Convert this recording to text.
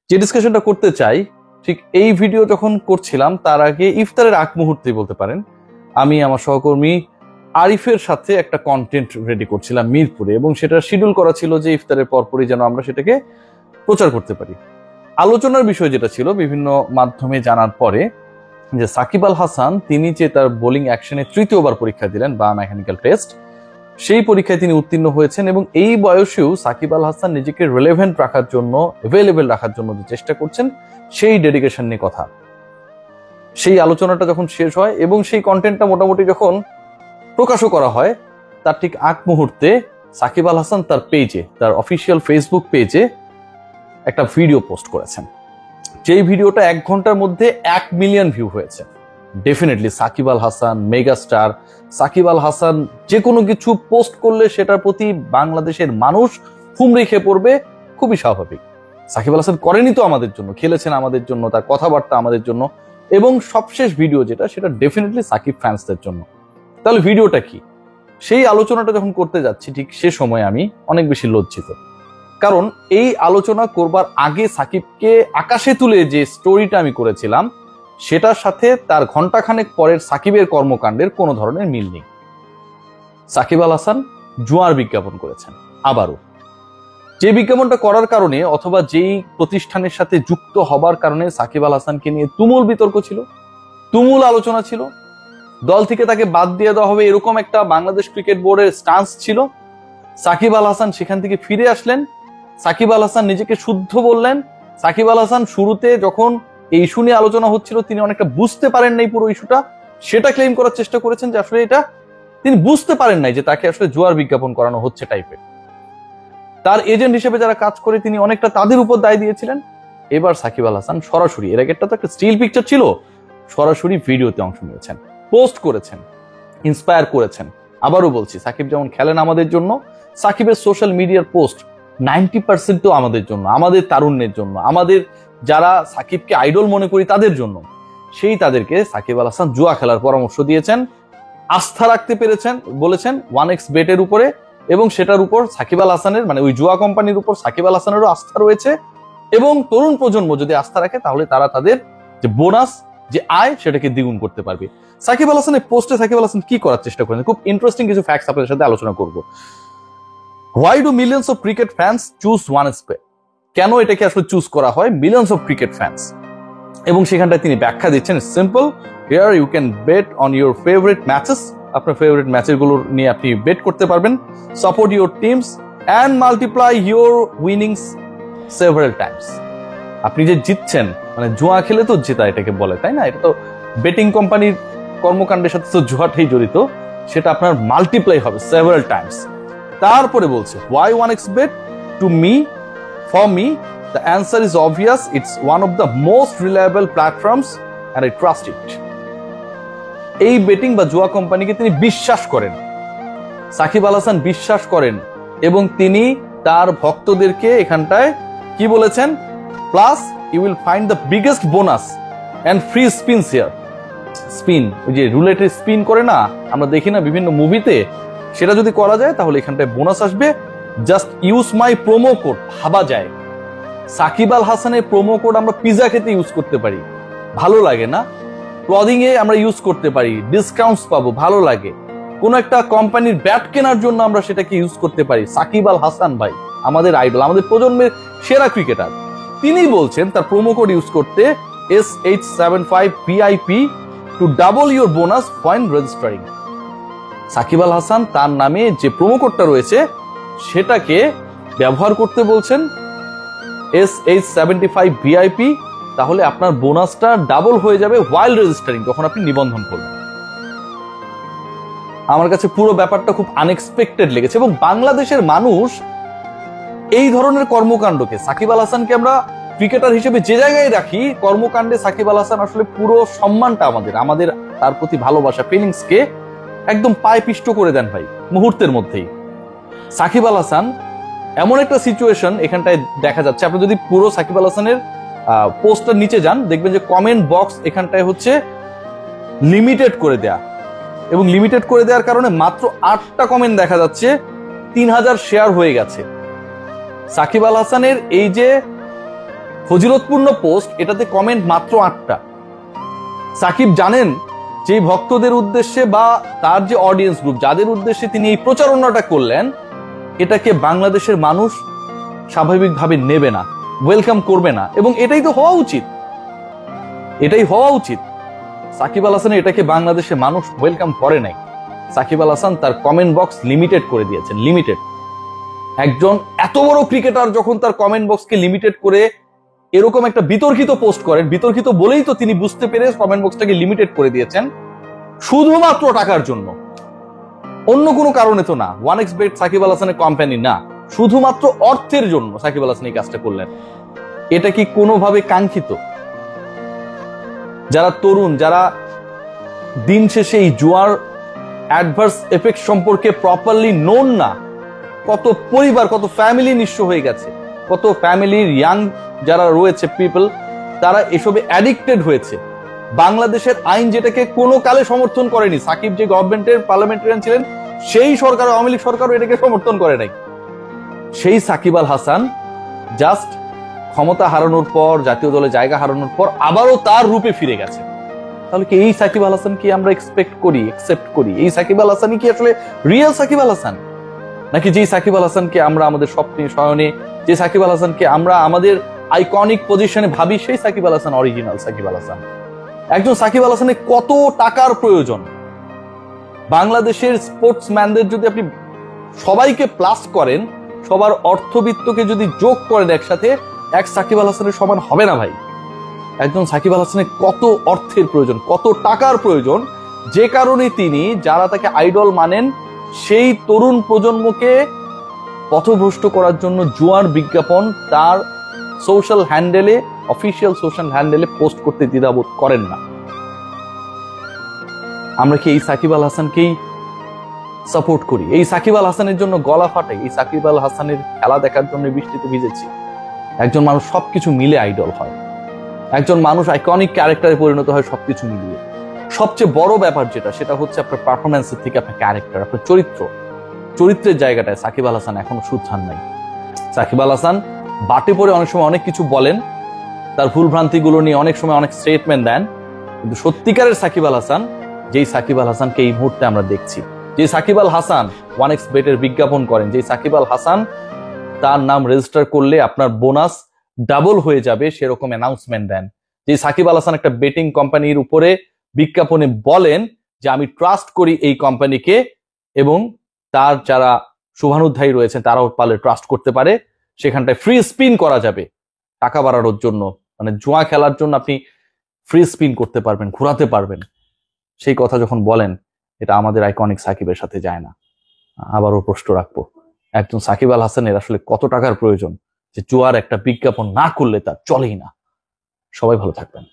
যে ডিসকাশনটা করতে চাই, ঠিক এই ভিডিও যখন করছিলাম তার আগে ইফতারের আগ মুহূর্তেই বলতে পারেন, আমি আমার সহকর্মী আরিফের সাথে একটা কন্টেন্ট রেডি করছিলাম মিরপুরে, এবং সেটা শিডিউল করা ছিল যে ইফতারের পরপরই যেন আমরা সেটাকে প্রচার করতে পারি। আলোচনার বিষয় যেটা ছিল বিভিন্ন মাধ্যমে জানার পরে যে সাকিব আল হাসান তিনি যে তার বোলিং অ্যাকশনে তৃতীয়বার পরীক্ষা দিলেন বা মেকানিক্যাল টেস্ট, সেই পরীক্ষায় তিনি উত্তীর্ণ হয়েছেন এবং এই বয়সেও সাকিব আল হাসান নিজেকে রিলেভেন্ট রাখার জন্য, অ্যাভেলেবেল রাখার জন্য যে চেষ্টা করছেন সেই ডেডিকেশন নিয়ে কথা। সেই আলোচনাটা যখন শেষ হয় এবং সেই কন্টেন্টটা মোটামুটি যখন প্রকাশও করা হয়, তার ঠিক আগ মুহূর্তে সাকিব আল হাসান তার পেজে, তার অফিসিয়াল ফেসবুক পেজে একটা ভিডিও পোস্ট করেছেন। যেই ভিডিওটা 1 ঘন্টার মধ্যে 1 মিলিয়ন ভিউ হয়েছে। ডেফিনেটলি সাকিব আল হাসান মেগাস্টার, সাকিব আল হাসান যে কোনো কিছু পোস্ট করলে সেটার প্রতি বাংলাদেশের মানুষ হুমড়ি খেয়ে পড়বে, খুবই স্বাভাবিক। সাকিব আল হাসান করেনি তো আমাদের জন্য, খেলেছেন আমাদের জন্য, তার কথাবার্তা আমাদের জন্য, এবং সবশেষ ভিডিও যেটা সেটা ডেফিনেটলি সাকিব ফ্যান্সদের জন্য। তাহলে ভিডিওটা কি? সেই আলোচনাটা যখন করতে যাচ্ছি ঠিক সে সময় আমি অনেক বেশি লজ্জিত, কারণ এই আলোচনা করবার আগে সাকিবকে আকাশে তুলে যে স্টোরিটা আমি করেছিলাম সেটার সাথে তার ঘন্টাখানেক পরের সাকিবের কর্মকাণ্ডের কোনো ধরনের মিল নেই। সাকিব আল হাসান জুয়ার বিজ্ঞাপন করেছেন আবারও, যে বিজ্ঞাপনটা করার কারণে অথবা যেই প্রতিষ্ঠানের সাথে যুক্ত হবার কারণে সাকিব আল হাসানকে নিয়ে তুমুল বিতর্ক ছিল, তুমুল আলোচনা ছিল, দল থেকে তাকে বাদ দিয়ে দেওয়া হবে এরকম একটা বাংলাদেশ ক্রিকেট বোর্ডের স্টান্স ছিল। সাকিব আল হাসান সেখান থেকে ফিরে আসলেন, সাকিব আল হাসান নিজেকে শুদ্ধ বললেন। সাকিব আল হাসান শুরুতে যখন এই ইস্যু নিয়ে আলোচনা হচ্ছিল তিনি অনেকটা বুঝতে পারেন নাই পুরো ইস্যুটা, সেটা ক্লেম করার চেষ্টা করেছেন যে আসলে এটা তিনি বুঝতে পারেন নাই যে তাকে আসলে জুয়ার বিজ্ঞাপন করানো হচ্ছে টাইপের। তার এজেন্ট হিসেবে যারা কাজ করে তিনি অনেকটা তাদের উপর দায় দিয়েছিলেন। এবার সাকিব আল হাসান সরাসরি, এর আগে তো একটা স্টিল পিকচার ছিল, সরাসরি ভিডিওতে অংশ নিয়েছেন, পোস্ট করেছেন, ইন্সপায়ার করেছেন। আবারও বলছি, সাকিব যেমন খেলেন আমাদের জন্য, সাকিবের সোশ্যাল মিডিয়ার পোস্ট 90% তো আমাদের জন্য, আমাদের তারুণ্যের জন্য, আমাদের যারা সাকিবকে আইডল মনে করি তাদের জন্য। সেই তাদেরকে সাকিব আল হাসান জুয়া খেলার পরামর্শ দিয়েছেন, আস্থা রাখতে পেরেছেন, বলেছেন 1x বেটের উপরে, এবং সেটার উপর সাকিব আল হাসানের মানে ওই জুয়া কোম্পানির উপর সাকিব আল হাসানেরও আস্থা রয়েছে। এবং তরুণ প্রজন্ম যদি আস্থা রাখে তাহলে তারা তাদের যে বোনাস, যে আয়, সেটাকে দ্বিগুণ করতে পারবে। সাকিব আল হাসানের পোস্টে সাকিব আল হাসান কি করার চেষ্টা করেন, খুব ইন্টারেস্টিং কিছু ফ্যাক্টস আপনাদের সাথে আলোচনা করব। Why do millions of cricket fans choose 1x bet? কেন এটাকে আসলে চুজ করা হয় মিলিয়ন্স অফ ক্রিকেট ফ্যান্স? এবং সেখানটায় তিনি ব্যাখ্যা দিচ্ছেন, simple, here you can bet on your favourite matches, আপনার ফেভারিট ম্যাচেসগুলো নিয়ে আপনি বেট করতে পারবেন, support your teams and multiply your winnings several times. আপনি যে জিতছেন, মানে জুয়া খেলে তো জেতা এটাকে বলে, তাই না? এটা তো বেটিং কোম্পানির কর্মকাণ্ডের সাথে তো জুয়াটাই জড়িত, সেটা আপনার মাল্টিপ্লাই হবে সেভারাল টাইমস। তারপরে বলছে, why 1x bet? To me, for me, the answer is obvious. It's one of the most reliable platforms and I trust it. এই বেটিং বা জুয়া কোম্পানিকে তিনি বিশ্বাস করেন, সাকিব আল হাসান বিশ্বাস করেন, এবং তিনি তার ভক্তদেরকে এখানটায় কি বলেছেন, plus you will find the biggest bonus and free spins here. Spin, ওই যে রুলেটে স্পিন করে না, আমরা দেখি না বিভিন্ন মুভিতে, সেটা যদি করা যায় তাহলে এখানটায় বোনাস আসবে। Just use my promo code. ভাবা যায় সাকিব আল হাসানের প্রোমো কোড আমরা পিজা খেতে ইউজ করতে পারি, ভালো লাগে না? ক্লদিং এ আমরা ইউজ করতে পারি, ডিসকাউন্টস পাবো, ভালো লাগে। কোন একটা কোম্পানির ব্যাট কেনার জন্য আমরা সেটাকে ইউজ করতে পারি। সাকিব আল হাসান ভাই আমাদের আইডল, আমাদের প্রজন্মের সেরা ক্রিকেটার, তিনি বলছেন তার প্রোমো কোড ইউজ করতে, SH75VIP to double your bonus point registering. Shakib Al Hasan তার নামে যে প্রোমো কোডটা রয়েছে সেটাকে ব্যবহার করতে বলছেন, SH75VIP, তাহলে আপনার বোনাসটা ডাবল হয়ে যাবে ওয়াইল রেজিস্টারিং, যখন আপনি নিবন্ধন করবেন। আমার কাছে পুরো ব্যাপারটা খুব আনএক্সপেক্টেড লেগেছে, এবং বাংলাদেশের মানুষ এই ধরনের কর্মকাণ্ডকে, সাকিব আল হাসানকে আমরা ক্রিকেটার হিসেবে যে জায়গায় রাখি, কর্মকাণ্ডে সাকিব আল হাসান আসলে পুরো সম্মানটা আমাদের তার প্রতি ভালোবাসা, ফিলিংসকে একদম পায়ে পিষ্ট করে দেন ভাই মুহূর্তের মধ্যেই। সাকিব আল হাসান এমন একটা সিচুয়েশন এখানটায় দেখা যাচ্ছে, আপনি যদি পুরো সাকিব আল হাসানের পোস্টার নিচে যান দেখবেন যে কমেন্ট বক্স এখানটায় হচ্ছে লিমিটেড করে দেয়া, এবং লিমিটেড করে দেওয়ার কারণে মাত্র 8টা কমেন্ট দেখা যাচ্ছে, 3000 শেয়ার হয়ে গেছে। সাকিব আল হাসানের এই যে ফজিলতপূর্ণ পোস্ট, এটাতে কমেন্ট মাত্র 8টা। সাকিব জানেন যে ভক্তদের উদ্দেশ্যে বা তার যে অডিয়েন্স গ্রুপ যাদের উদ্দেশ্যে তিনি এই প্রচারণাটা করলেন, এটাকে বাংলাদেশের মানুষ স্বাভাবিকভাবে নেবে না, ওয়েলকাম করবে না, এবং এটাই তো হওয়া উচিত, এটাই হওয়া উচিত। সাকিব আল হাসান এটাকে বাংলাদেশের মানুষ ওয়েলকাম করে নাই। সাকিব আল হাসান তার কমেন্ট বক্স লিমিটেড করে দিয়েছেন, লিমিটেড। একজন এত বড় ক্রিকেটার যখন তার কমেন্ট বক্সকে লিমিটেড করে এরকম একটা বিতর্কিত পোস্ট করেন, বিতর্কিত বলেই তো তিনি বুঝতে পেরে কমেন্ট বক্সটাকে লিমিটেড করে দিয়েছেন, শুধুমাত্র টাকার জন্য, অন্য কোনো কারণে তো না। 1xBet সাকিব আল হাসানের কোম্পানি না, শুধুমাত্র অর্থের জন্য সাকিব আল হাসান এই কাজটা করলেন। এটা কি কোনোভাবে কাঙ্ক্ষিত? যারা তরুণ, যারা দিন শেষে এই জুয়ার অ্যাডভার্স এফেক্ট সম্পর্কে প্রপারলি নোন না, কত পরিবার, কত ফ্যামিলি নিঃস্ব হয়ে গেছে, কত ফ্যামিলির ইয়াং যারা রয়েছে পিপল, তারা এসবে অ্যাডিক্টেড হয়েছে। বাংলাদেশের আইন যেটাকে কোনো কালে সমর্থন করেনি, সাকিব যে গভর্নমেন্টের পার্লামেন্টারিয়ান ছিলেন সেই সরকার, আওয়ামী লীগ সরকারও এটাকে সমর্থন করে নাই। সেই সাকিব আল হাসান জাস্ট ক্ষমতা হারানোর পর, জাতীয় দলে জায়গা হারানোর পর আবারও তার রূপে ফিরে গেছে। তাহলে কি এই সাকিব আল হাসান কি আমরা একসেপ্ট করি? এই সাকিব আল হাসানই কি আসলে রিয়েল সাকিব আল হাসান? নাকি যে সাকিব আল হাসানকে আমরা আমাদের স্বপ্নে শয়নে, যে সাকিব আল হাসানকে আমরা আমাদের আইকনিক পজিশনে ভাবি, সেই সাকিব আল হাসান অরিজিনাল সাকিব আল হাসান? একজন সাকিব আল হাসানের কত টাকার প্রয়োজন? বাংলাদেশের স্পোর্টসম্যানদের যদি আপনি সবাইকে প্লাস করেন, সবার অর্থবিত্তকে যদি যোগ করেন একসাথে, এক সাকিব আল হাসানের সমান হবে না ভাই। একজন সাকিব আল হাসানের কত অর্থের প্রয়োজন, কত টাকার প্রয়োজন, যে কারণে তিনি, যারা তাকে আইডল মানেন, সেই তরুণ প্রজন্মকে পথভ্রষ্ট করার জন্য জুয়ার বিজ্ঞাপন তার সোশ্যাল হ্যান্ডেলে, অফিসিয়াল সোশ্যাল হ্যান্ডেলে পোস্ট করতে দ্বিধাবোধ করেন না। আমরা কি এই সাকিব আল হাসানকেই সাপোর্ট করি? এই সাকিব আল হাসানের জন্য গলা ফাটাই, এই সাকিব আল হাসানের খেলা দেখার জন্য বৃষ্টিতে ভিজেছি। একজন মানুষ সবকিছু মিলে আইডল হয়, একজন মানুষ আইকনিক ক্যারেক্টারে পরিণত হয় সবকিছু মিলিয়ে। সবচেয়ে বড় ব্যাপার যেটা, সেটা হচ্ছে আপনার পারফরমেন্সের থেকে আপনার ক্যারেক্টার, আপনার চরিত্রের জায়গাটায় সাকিব আল হাসান এখনো সুধান নাই। সাকিব আল হাসান বাটে পড়ে অনেক সময় অনেক কিছু বলেন, তার ভুল ভ্রান্তিগুলো নিয়ে অনেক সময় অনেক স্টেটমেন্ট দেন, কিন্তু সত্যিকারের সাকিব আল হাসান, যেই সাকিব আল হাসানকে এই মুহূর্তে আমরা দেখছি, যে সাকিব আল হাসান 1xBet এর বিজ্ঞাপন করেন, যে সাকিব আল হাসান তার নাম রেজিস্টার করলে আপনার বোনাস ডাবল হয়ে যাবে সেরকম অ্যানাউন্সমেন্ট দেন, যে সাকিব আল হাসান একটা বেটিং কোম্পানির উপরে বিজ্ঞাপনে বলেন যে আমি ট্রাস্ট করি এই কোম্পানিকে, এবং তার যারা শুভানুধ্যায়ী রয়েছেন তারাও পারলে ট্রাস্ট করতে পারে, সেখানটায় ফ্রি স্পিন করা যাবে টাকা বাড়ানোর জন্য, মানে জুয়া খেলার জন্য আপনি ফ্রি স্পিন করতে পারবেন, ঘোরাতে পারবেন। সেই কথা যখন বলেন, এটা আমাদের আইকনিক সাকিবের সাথে যায় না। আবারও প্রশ্ন রাখবো, একজন সাকিব আল হাসানের আসলে কত টাকার প্রয়োজন যে জুয়ার একটা বিজ্ঞাপন না করলে তার চলেই না? সবাই ভালো থাকবেন।